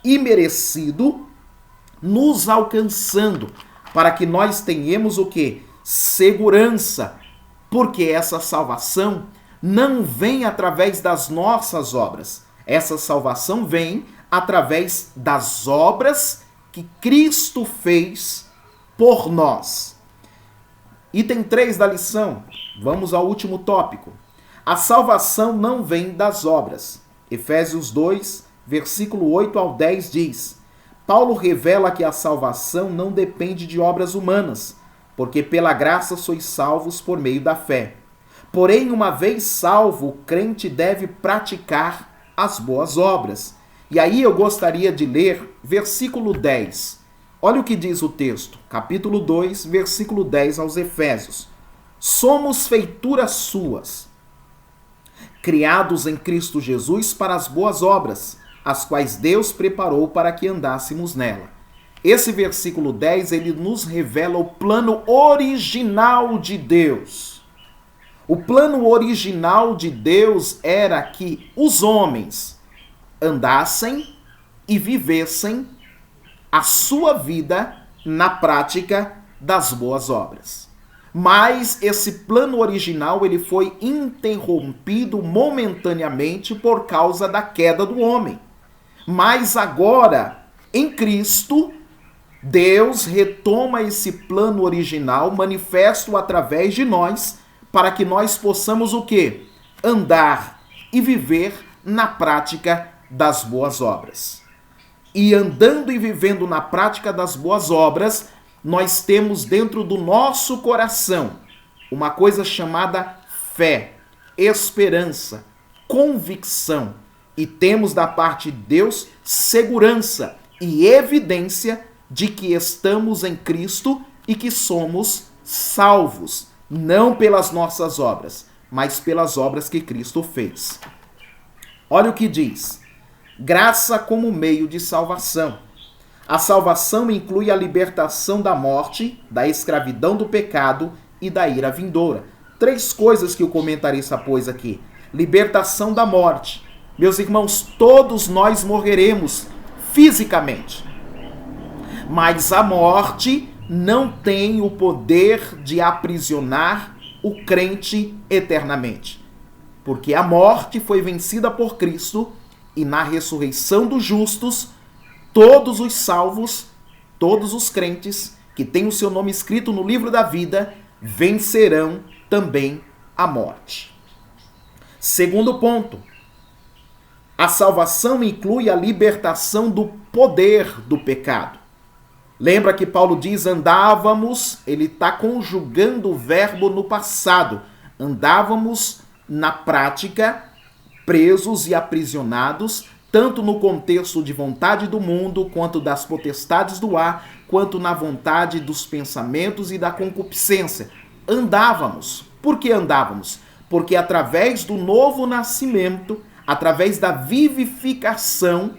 imerecido nos alcançando, para que nós tenhamos o quê? Segurança, porque essa salvação não vem através das nossas obras. Essa salvação vem através das obras que Cristo fez por nós. Item 3 da lição. Vamos ao último tópico. A salvação não vem das obras. Efésios 2, versículo 8 ao 10 diz: Paulo revela que a salvação não depende de obras humanas, porque pela graça sois salvos por meio da fé. Porém, uma vez salvo, o crente deve praticar as boas obras. E aí eu gostaria de ler versículo 10. Olha o que diz o texto, capítulo 2, versículo 10 aos Efésios. Somos feituras suas, criados em Cristo Jesus para as boas obras, as quais Deus preparou para que andássemos nela. Esse versículo 10, ele nos revela o plano original de Deus. O plano original de Deus era que os homens andassem e vivessem a sua vida na prática das boas obras. Mas esse plano original ele foi interrompido momentaneamente por causa da queda do homem. Mas agora, em Cristo, Deus retoma esse plano original, manifesto através de nós, para que nós possamos o quê? Andar e viver na prática das boas obras. E andando e vivendo na prática das boas obras, nós temos dentro do nosso coração uma coisa chamada fé, esperança, convicção. E temos da parte de Deus segurança e evidência de que estamos em Cristo e que somos salvos, não pelas nossas obras, mas pelas obras que Cristo fez. Olha o que diz: graça como meio de salvação. A salvação inclui a libertação da morte, da escravidão do pecado e da ira vindoura. 3 coisas que o comentarista pôs aqui. Libertação da morte. Meus irmãos, todos nós morreremos fisicamente. Mas a morte não tem o poder de aprisionar o crente eternamente. Porque a morte foi vencida por Cristo e na ressurreição dos justos, todos os salvos, todos os crentes que têm o seu nome escrito no livro da vida, vencerão também a morte. Segundo ponto, a salvação inclui a libertação do poder do pecado. Lembra que Paulo diz andávamos, ele está conjugando o verbo no passado. Andávamos na prática, presos e aprisionados, tanto no contexto de vontade do mundo, quanto das potestades do ar, quanto na vontade dos pensamentos e da concupiscência. Andávamos. Por que andávamos? Porque através do novo nascimento, através da vivificação,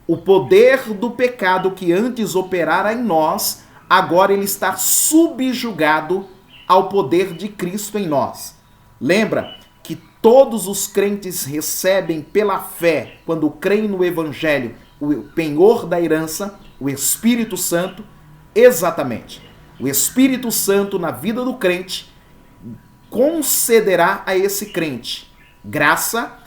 o poder do pecado que antes operara em nós, agora ele está subjugado ao poder de Cristo em nós. Lembra que todos os crentes recebem pela fé, quando creem no Evangelho, o penhor da herança, o Espírito Santo, exatamente. O Espírito Santo na vida do crente concederá a esse crente graça,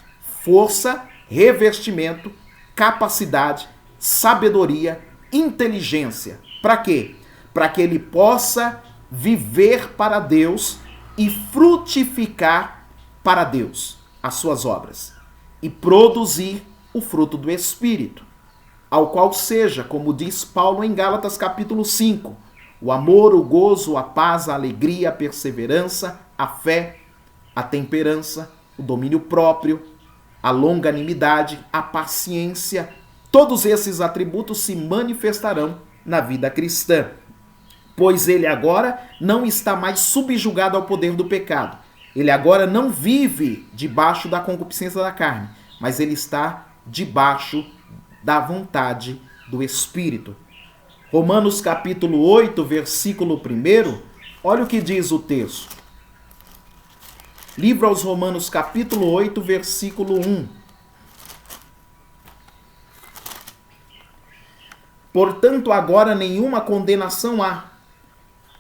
força, revestimento, capacidade, sabedoria, inteligência. Para quê? Para que ele possa viver para Deus e frutificar para Deus as suas obras e produzir o fruto do Espírito, ao qual seja, como diz Paulo em Gálatas capítulo 5, o amor, o gozo, a paz, a alegria, a perseverança, a fé, a temperança, o domínio próprio, a longanimidade, a paciência. Todos esses atributos se manifestarão na vida cristã, pois ele agora não está mais subjugado ao poder do pecado. Ele agora não vive debaixo da concupiscência da carne, mas ele está debaixo da vontade do Espírito. Romanos capítulo 8, versículo 1, olha o que diz o texto. Livro aos Romanos capítulo 8, versículo 1. Portanto, agora nenhuma condenação há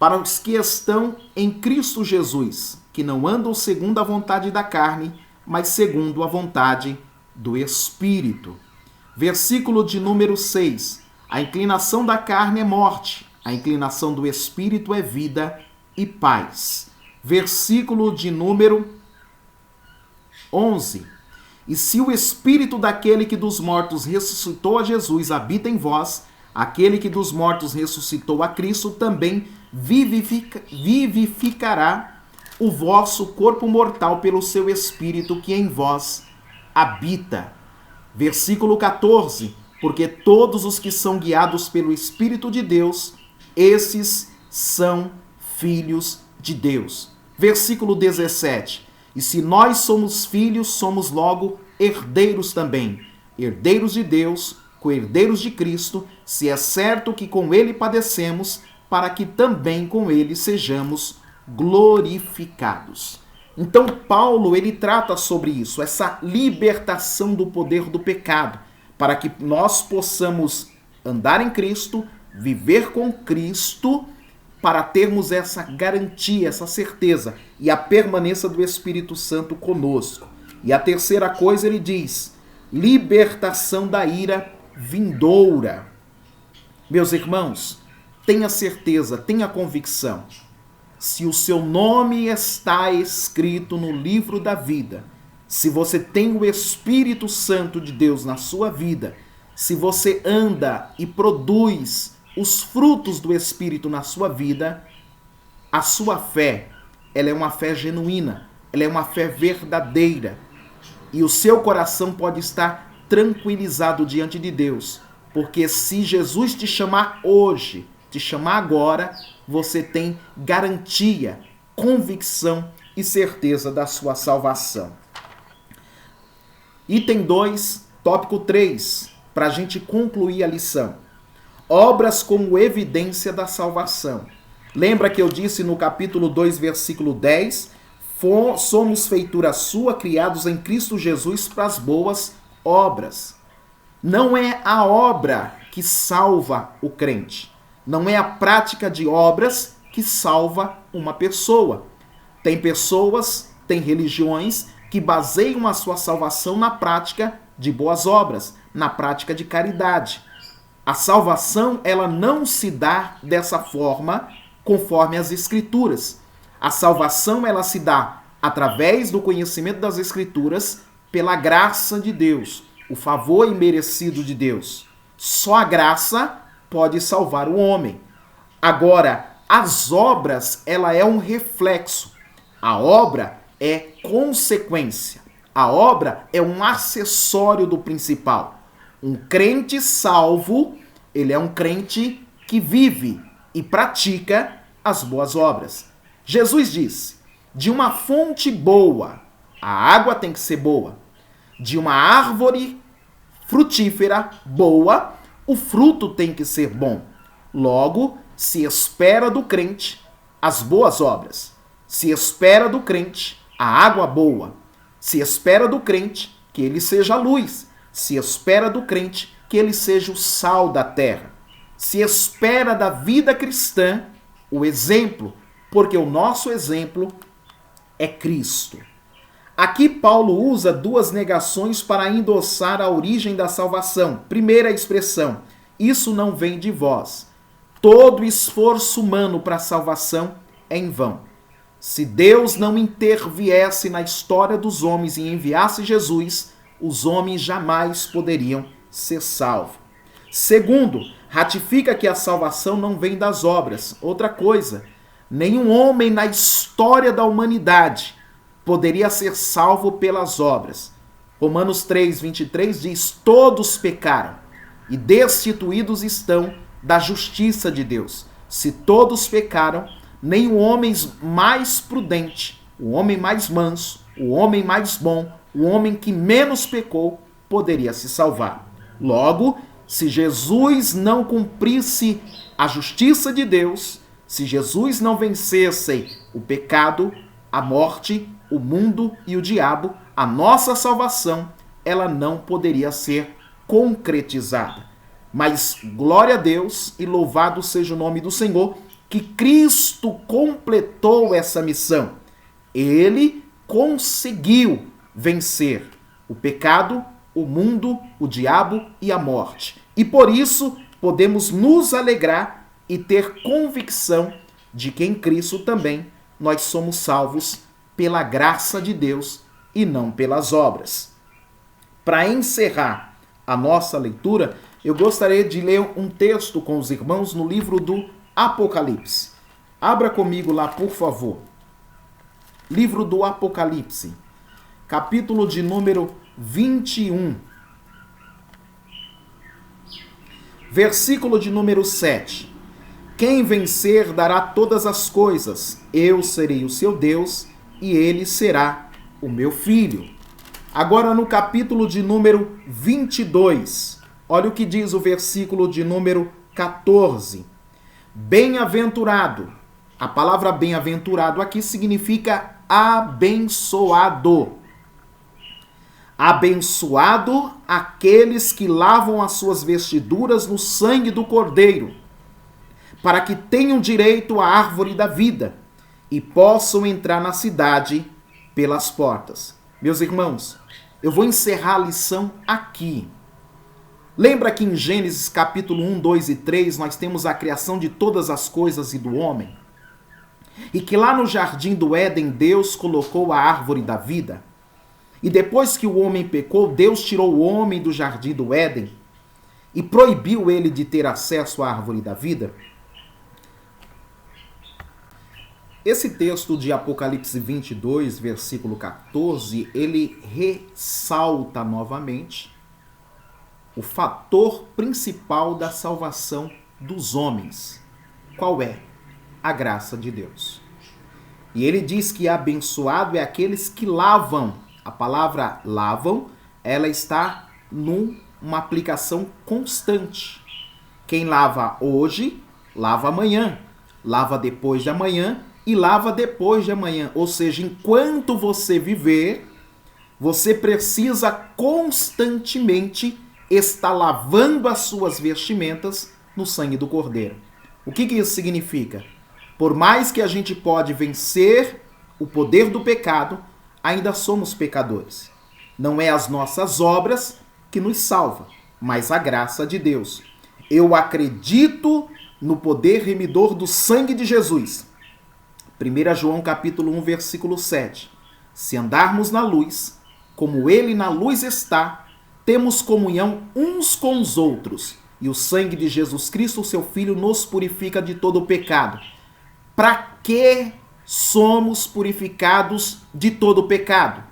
para os que estão em Cristo Jesus, que não andam segundo a vontade da carne, mas segundo a vontade do Espírito. Versículo de número 6. A inclinação da carne é morte, a inclinação do Espírito é vida e paz. Versículo de número 11. E se o Espírito daquele que dos mortos ressuscitou a Jesus habita em vós, aquele que dos mortos ressuscitou a Cristo também vivificará o vosso corpo mortal pelo seu Espírito que em vós habita. Versículo 14. Porque todos os que são guiados pelo Espírito de Deus, esses são filhos de Deus. Versículo 17. E se nós somos filhos, somos logo herdeiros também. Herdeiros de Deus, co-herdeiros de Cristo, se é certo que com ele padecemos, para que também com ele sejamos glorificados. Então Paulo, ele trata sobre isso, essa libertação do poder do pecado, para que nós possamos andar em Cristo, viver com Cristo, para termos essa garantia, essa certeza e a permanência do Espírito Santo conosco. E a terceira coisa ele diz, libertação da ira vindoura. Meus irmãos, tenha certeza, tenha convicção. Se o seu nome está escrito no livro da vida, se você tem o Espírito Santo de Deus na sua vida, se você anda e produz os frutos do Espírito na sua vida, a sua fé, ela é uma fé genuína, ela é uma fé verdadeira. E o seu coração pode estar tranquilizado diante de Deus, porque se Jesus te chamar hoje, te chamar agora, você tem garantia, convicção e certeza da sua salvação. Item 2, tópico 3, para a gente concluir a lição. Obras como evidência da salvação. Lembra que eu disse no capítulo 2, versículo 10, somos feitura sua, criados em Cristo Jesus para as boas obras. Não é a obra que salva o crente. Não é a prática de obras que salva uma pessoa. Tem pessoas, tem religiões que baseiam a sua salvação na prática de boas obras, na prática de caridade. A salvação, ela não se dá dessa forma conforme as Escrituras. A salvação, ela se dá através do conhecimento das Escrituras pela graça de Deus, o favor imerecido de Deus. Só a graça pode salvar o homem. Agora, as obras, ela é um reflexo. A obra é consequência. A obra é um acessório do principal. Um crente salvo, ele é um crente que vive e pratica as boas obras. Jesus disse, de uma fonte boa, a água tem que ser boa. De uma árvore frutífera boa, o fruto tem que ser bom. Logo, se espera do crente as boas obras. Se espera do crente a água boa. Se espera do crente que ele seja a luz. Se espera do crente que ele seja o sal da terra. Se espera da vida cristã o exemplo, porque o nosso exemplo é Cristo. Aqui Paulo usa duas negações para endossar a origem da salvação. Primeira expressão, isso não vem de vós. Todo esforço humano para a salvação é em vão. Se Deus não interviesse na história dos homens e enviasse Jesus, os homens jamais poderiam ser salvos. Segundo, ratifica que a salvação não vem das obras. Outra coisa, nenhum homem na história da humanidade poderia ser salvo pelas obras. Romanos 3, 23 diz, todos pecaram e destituídos estão da justiça de Deus. Se todos pecaram, nem o homem mais prudente, o homem mais manso, o homem mais bom, o homem que menos pecou, poderia se salvar. Logo, se Jesus não cumprisse a justiça de Deus, se Jesus não vencesse o pecado, a morte, o mundo e o diabo, a nossa salvação, ela não poderia ser concretizada. Mas glória a Deus e louvado seja o nome do Senhor, que Cristo completou essa missão. Ele conseguiu vencer o pecado, o mundo, o diabo e a morte. E por isso podemos nos alegrar e ter convicção de que em Cristo também nós somos salvos pela graça de Deus e e não pelas obras. Para encerrar a nossa leitura, eu gostaria de ler um texto com os irmãos no livro do Apocalipse. Abra comigo lá, por favor. Livro do Apocalipse, capítulo de número 21. Versículo de número 7. Quem vencer dará todas as coisas, eu serei o seu Deus e ele será o meu filho. Agora no capítulo de número 22, olha o que diz o versículo de número 14. Bem-aventurado. A palavra bem-aventurado aqui significa abençoado. Abençoado aqueles que lavam as suas vestiduras no sangue do Cordeiro, para que tenham direito à árvore da vida e possam entrar na cidade pelas portas. Meus irmãos, eu vou encerrar a lição aqui. Lembra que em Gênesis capítulo 1, 2 e 3 nós temos a criação de todas as coisas e do homem? E que lá no jardim do Éden Deus colocou a árvore da vida? E depois que o homem pecou, Deus tirou o homem do jardim do Éden e proibiu ele de ter acesso à árvore da vida? Esse texto de Apocalipse 22, versículo 14, ele ressalta novamente o fator principal da salvação dos homens. Qual é? A graça de Deus. E ele diz que abençoado é aqueles que lavam. A palavra lavam, ela está numa aplicação constante. Quem lava hoje, lava amanhã. Lava depois de amanhã e lava depois de amanhã. Ou seja, enquanto você viver, você precisa constantemente estar lavando as suas vestimentas no sangue do Cordeiro. O que isso significa? Por mais que a gente pode vencer o poder do pecado, ainda somos pecadores. Não é as nossas obras que nos salvam, mas a graça de Deus. Eu acredito no poder remidor do sangue de Jesus. 1 João capítulo 1, versículo 7. Se andarmos na luz, como ele na luz está, temos comunhão uns com os outros, e o sangue de Jesus Cristo, seu Filho, nos purifica de todo o pecado. Para que somos purificados de todo o pecado?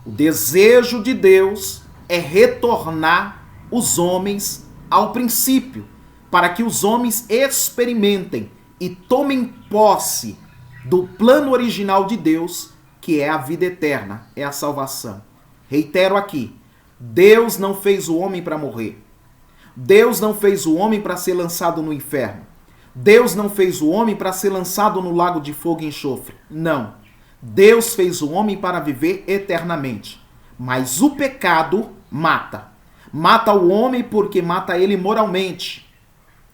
O desejo de Deus é retornar os homens ao princípio, para que os homens experimentem e tomem posse do plano original de Deus, que é a vida eterna, é a salvação. Reitero aqui, Deus não fez o homem para morrer. Deus não fez o homem para ser lançado no inferno. Deus não fez o homem para ser lançado no lago de fogo e enxofre. Não. Deus fez o homem para viver eternamente. Mas o pecado mata. Mata o homem porque mata ele moralmente,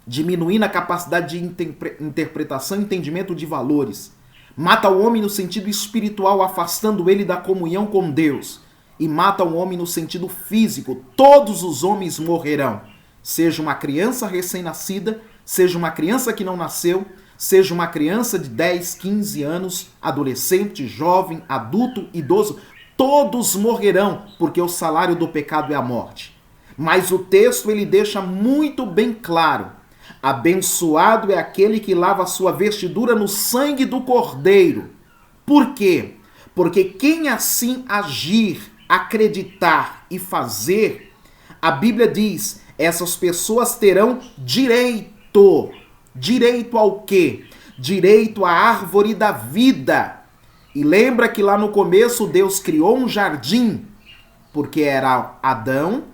diminuindo a capacidade de interpretação e entendimento de valores. Mata o homem no sentido espiritual, afastando ele da comunhão com Deus. E mata o homem no sentido físico. Todos os homens morrerão. Seja uma criança recém-nascida, seja uma criança que não nasceu, seja uma criança de 10, 15 anos, adolescente, jovem, adulto, idoso, todos morrerão, porque o salário do pecado é a morte. Mas o texto ele deixa muito bem claro: abençoado é aquele que lava a sua vestidura no sangue do Cordeiro. Por quê? Porque quem assim agir, acreditar e fazer, a Bíblia diz, essas pessoas terão direito. Direito ao quê? Direito à árvore da vida. E lembra que lá no começo Deus criou um jardim, porque era Adão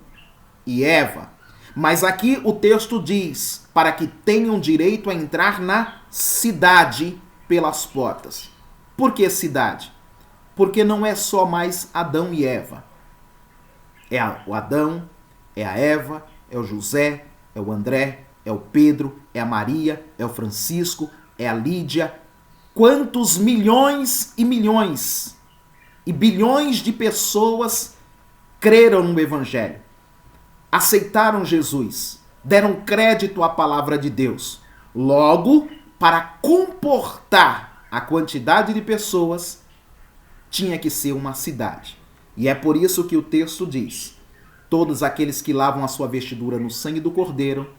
e Eva. Mas aqui o texto diz, para que tenham direito a entrar na cidade pelas portas. Por que cidade? Porque não é só mais Adão e Eva. É o Adão, é a Eva, é o José, é o André, é o Pedro, é a Maria, é o Francisco, é a Lídia. Quantos milhões e milhões e bilhões de pessoas creram no Evangelho, aceitaram Jesus, deram crédito à palavra de Deus. Logo, para comportar a quantidade de pessoas, tinha que ser uma cidade. E é por isso que o texto diz: todos aqueles que lavam a sua vestidura no sangue do Cordeiro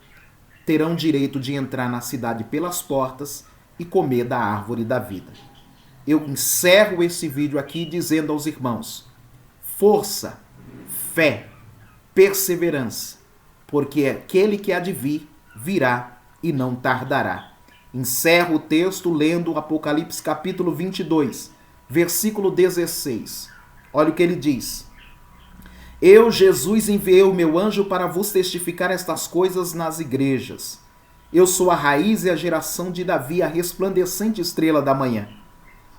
terão direito de entrar na cidade pelas portas e comer da árvore da vida. Eu encerro esse vídeo aqui dizendo aos irmãos: força, fé, perseverança, porque aquele que há de vir, virá e não tardará. Encerro o texto lendo o Apocalipse capítulo 22, versículo 16. Olha o que ele diz: eu, Jesus, enviei o meu anjo para vos testificar estas coisas nas igrejas. Eu sou a raiz e a geração de Davi, a resplandecente estrela da manhã.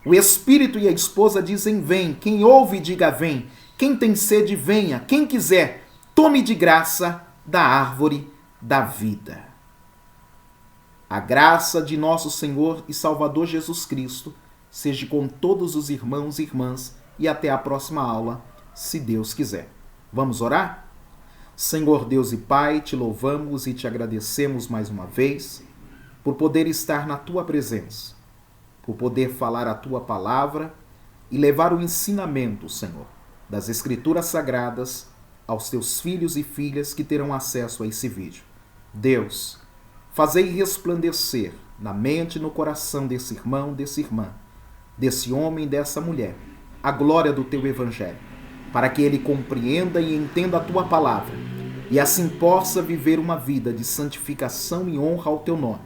O Espírito e a esposa dizem: vem. Quem ouve, diga: vem. Quem tem sede, venha. Quem quiser, tome de graça da árvore da vida. A graça de nosso Senhor e Salvador Jesus Cristo seja com todos os irmãos e irmãs e até a próxima aula, se Deus quiser. Vamos orar? Senhor Deus e Pai, te louvamos e te agradecemos mais uma vez por poder estar na tua presença, por poder falar a tua palavra e levar o ensinamento, Senhor, das Escrituras Sagradas aos teus filhos e filhas que terão acesso a esse vídeo. Deus, fazei resplandecer na mente e no coração desse irmão, dessa irmã, desse homem e dessa mulher, a glória do teu evangelho, para que ele compreenda e entenda a tua palavra e assim possa viver uma vida de santificação e honra ao teu nome.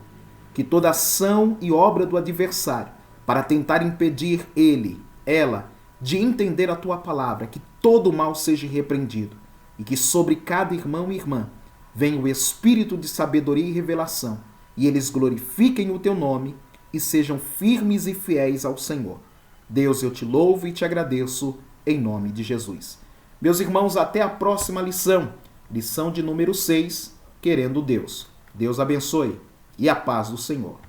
Que toda ação e obra do adversário para tentar impedir ele, ela, de entender a tua palavra, que todo mal seja repreendido e que sobre cada irmão e irmã venha o espírito de sabedoria e revelação e eles glorifiquem o teu nome e sejam firmes e fiéis ao Senhor. Deus, eu te louvo e te agradeço em nome de Jesus. Meus irmãos, até a próxima lição. Lição de número 6, querendo Deus. Deus abençoe e a paz do Senhor.